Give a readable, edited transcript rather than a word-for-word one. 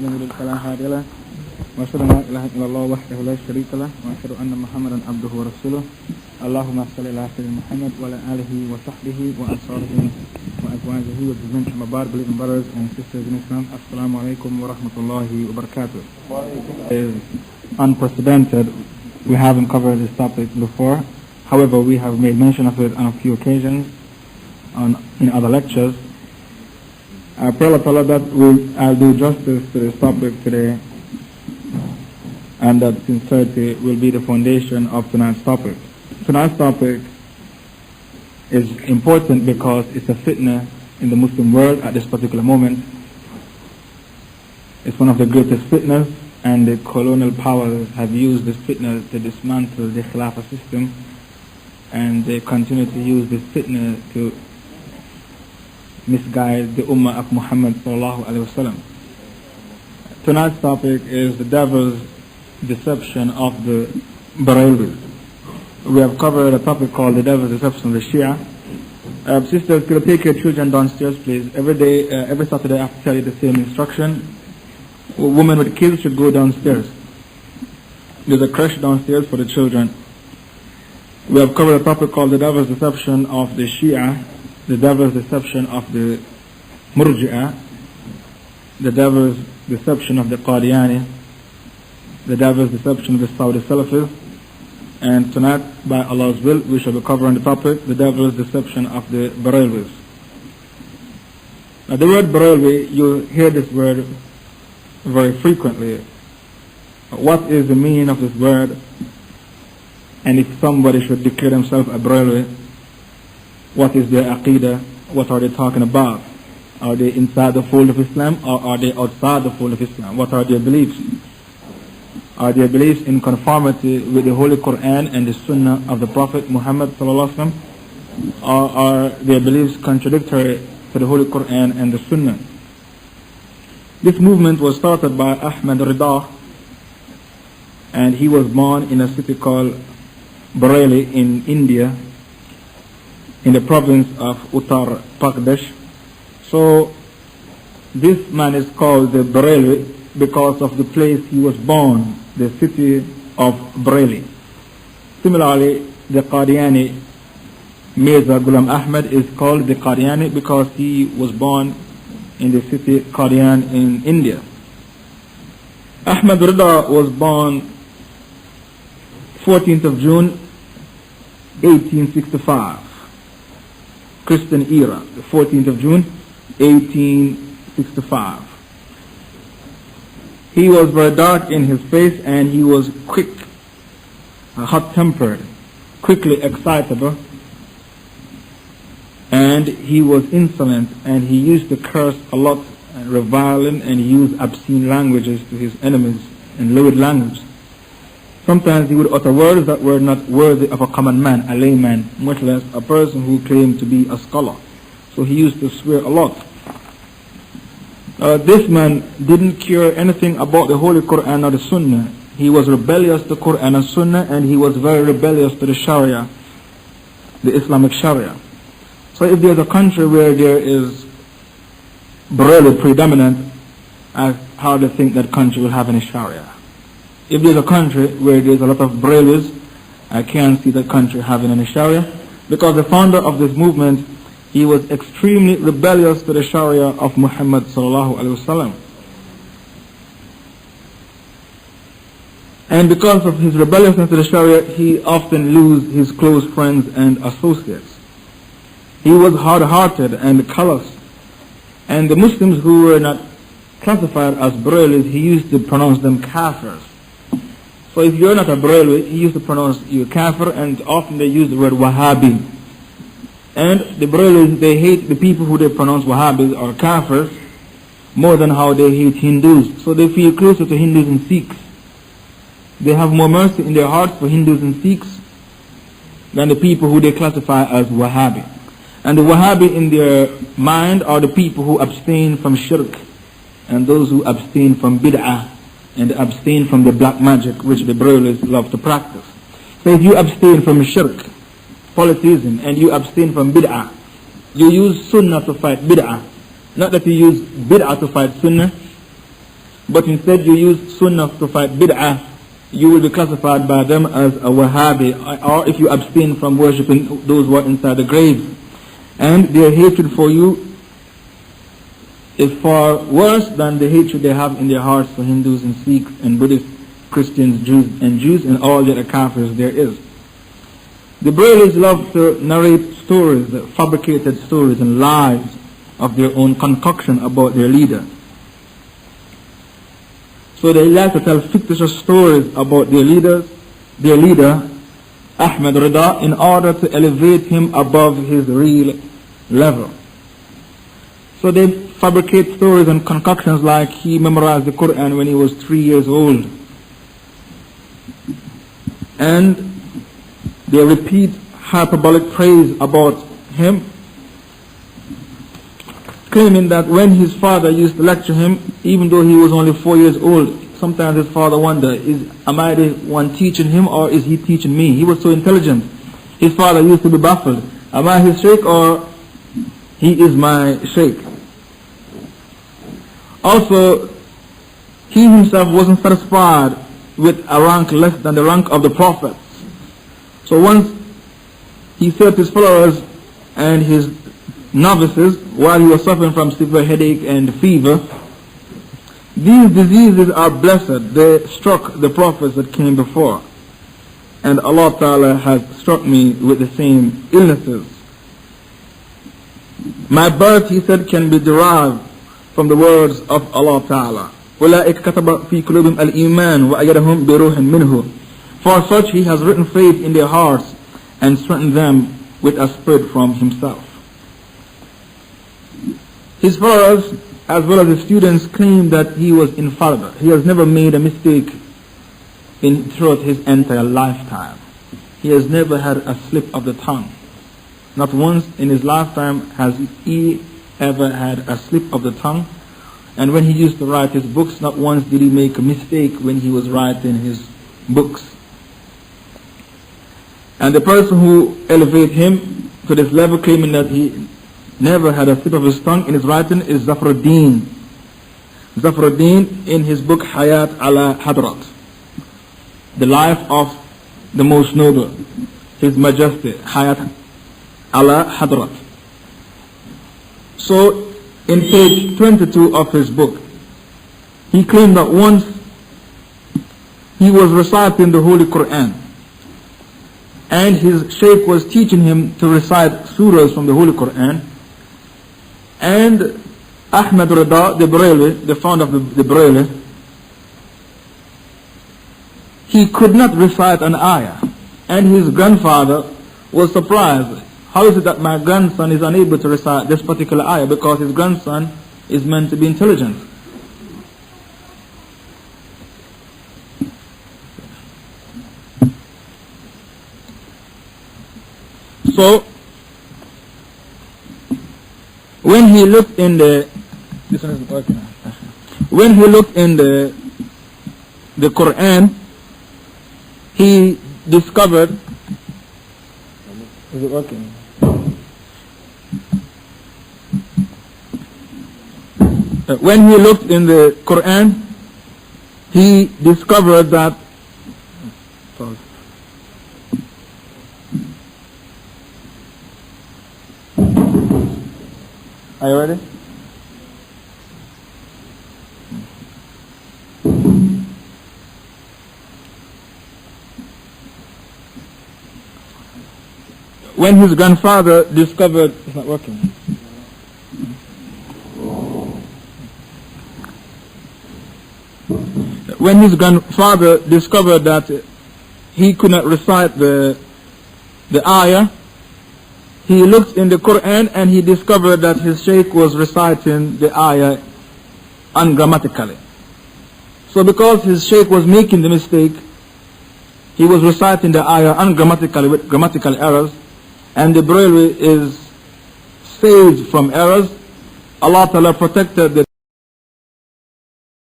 ومن يضلل فلا هادي له وأشهد أن لا إله إلا الله وحده لا شريك له وأشهد أن محمدا عبده ورسوله اللهم صل على سيدنا محمد وعلى آله وصحبه وأنصاره وأزواجه وجميع أما بعد. Believing brothers and sisters in Islam, Assalamu alaikum wa rahmatullahi wa barakatuh. Is unprecedented. We haven't covered this topic before. However, we have made mention of it on a few occasions in other lectures. I pray Allah that I'll do justice to this topic today, and that sincerity will be the foundation of tonight's topic. Tonight's topic is important because it's a fitna in the Muslim world at this particular moment. It's one of the greatest fitnas, and the colonial powers have used this fitna to dismantle the Khilafah system, and they continue to use this fitna to misguide the Ummah of Muhammad sallallahu alaihi wasallam. Tonight's topic is the devil's deception of the BARELVIS. We have covered a topic called the devil's deception of the Shia. Sisters, could you take your children downstairs, please? Every day, every Saturday, I have to tell you the same instruction. Women with kids should go downstairs. There's a creche downstairs for the children. We have covered a topic called the devil's deception of the Shia, the devil's deception of the Murji'ah, the devil's deception of the Qadiani, the devil's deception of the Saudi Salafis, and tonight, by Allah's will, we shall be covering the topic, the devil's deception of the BARELVIS. Now, the word BARELVI, you hear this word very frequently. What is the meaning of this word? And if somebody should declare themselves a BARELVI, what is their aqidah? What are they talking about? Are they inside the fold of Islam, or are they outside the fold of Islam? What are their beliefs? Are their beliefs in conformity with the Holy Quran and the Sunnah of the Prophet Muhammad sallallahu alaihi wasallam, or are their beliefs contradictory to the Holy Quran and the Sunnah? This movement was started by Ahmad Rida, and he was born in a city called Bareilly in India, in the province of Uttar Pradesh. So this man is called the Bareilvi because of the place he was born, the city of Bareilly. Similarly, the Qadiani Mirza Ghulam Ahmad is called the Qadiani because he was born in the city Qadian in India. Ahmad Rida was born 14th of June 1865. Christian era, the 14th of June, 1865. He was very dark in his face, and he was quick, hot-tempered, quickly excitable, and he was insolent, and he used to curse a lot, and reviling, and he used obscene languages to his enemies, and lewd language. Sometimes he would utter words that were not worthy of a common man, a layman, much less a person who claimed to be a scholar. So he used to swear a lot. This man didn't care anything about the Holy Quran or the Sunnah. He was rebellious to Quran and Sunnah, and he was very rebellious to the Sharia, the Islamic Sharia. So if there's a country where there is Bareilly predominant, I hardly think that country will have any Sharia. If there's a country where there's a lot of Bareilvis, I can't see that country having any Sharia, because the founder of this movement, he was extremely rebellious to the Sharia of Muhammad sallallahu alaihi wasallam. And because of his rebelliousness to the Sharia, he often loses his close friends and associates. He was hard-hearted and callous. And the Muslims who were not classified as Bareilvis, he used to pronounce them kafirs. So if you're not a Bareilvi, he used to pronounce you kafir, and often they use the word Wahhabi. And the Bareilvis, they hate the people who they pronounce Wahhabis or kafirs more than how they hate Hindus. So they feel closer to Hindus and Sikhs. They have more mercy in their hearts for Hindus and Sikhs than the people who they classify as Wahhabi. And the Wahhabi in their mind are the people who abstain from shirk, and those who abstain from bid'ah, and abstain from the black magic which the Bareilvis love to practice. So if you abstain from shirk, polytheism, and you abstain from bid'ah, you use sunnah to fight bid'ah. Not that you use bid'ah to fight sunnah, but instead you use sunnah to fight bid'ah, you will be classified by them as a Wahhabi, or if you abstain from worshipping those who are inside the grave. And their hatred for you is far worse than the hatred they have in their hearts for Hindus and Sikhs and Buddhists, Christians, Jews and all the other kafirs there is. The Bareilvis love to narrate stories, fabricated stories and lies of their own concoction about their leader. So they like to tell fictitious stories about their leader, Ahmad Rida, in order to elevate him above his real level. So they fabricate stories and concoctions like he memorized the Quran when he was 3 years old. And they repeat hyperbolic praise about him, claiming that when his father used to lecture him, even though he was only 4 years old, sometimes his father wondered, am I the one teaching him or is he teaching me? He was so intelligent. His father used to be baffled. Am I his sheikh or he is my sheikh? Also, he himself wasn't satisfied with a rank less than the rank of the prophets. So once he said to his followers and his novices, while he was suffering from severe headache and fever, these diseases are blessed. They struck the prophets that came before. And Allah Ta'ala has struck me with the same illnesses. My birth, he said, can be derived from the words of Allah Ta'ala. أُولَٰئِكَ كَتَبَ فِي قُلُوبِهِمْ الْإِيمَانِ وَأَيَّدَهُمْ بِرُوحٍ مِّنْهُ. For such he has written faith in their hearts and strengthened them with a spirit from himself. His followers, as well as his students, claim that he was infallible. He has never made a mistake throughout his entire lifetime. He has never had a slip of the tongue. Not once in his lifetime has he ever had a slip of the tongue. And when he used to write his books, not once did he make a mistake when he was writing his books. And the person who elevated him to this level, claiming that he never had a slip of his tongue in his writing, is Zafruddin. Zafruddin, in his book Hayat ala Hadrat, the life of the most noble, His Majesty, Hayat ala Hadrat. So, in page 22 of his book, he claimed that once he was reciting the Holy Quran, and his Shaykh was teaching him to recite surahs from the Holy Quran, and Ahmad Rida, the Bareilvi, the founder of the Bareilvi, he could not recite an ayah, and his grandfather was surprised. How is it that my grandson is unable to recite this particular ayah? Because his grandson is meant to be intelligent. So, when he looked in the, this one isn't working. When he looked in the Quran, he discovered, is it working? When he looked in the Quran, he discovered that, are you ready? When his grandfather discovered, it's not working. When his grandfather discovered that he could not recite the ayah, he looked in the Quran and he discovered that his Shaykh was reciting the ayah ungrammatically. So because his Shaykh was making the mistake, he was reciting the ayah ungrammatically with grammatical errors, and the Bareilvi is saved from errors. Allah Ta'ala protected the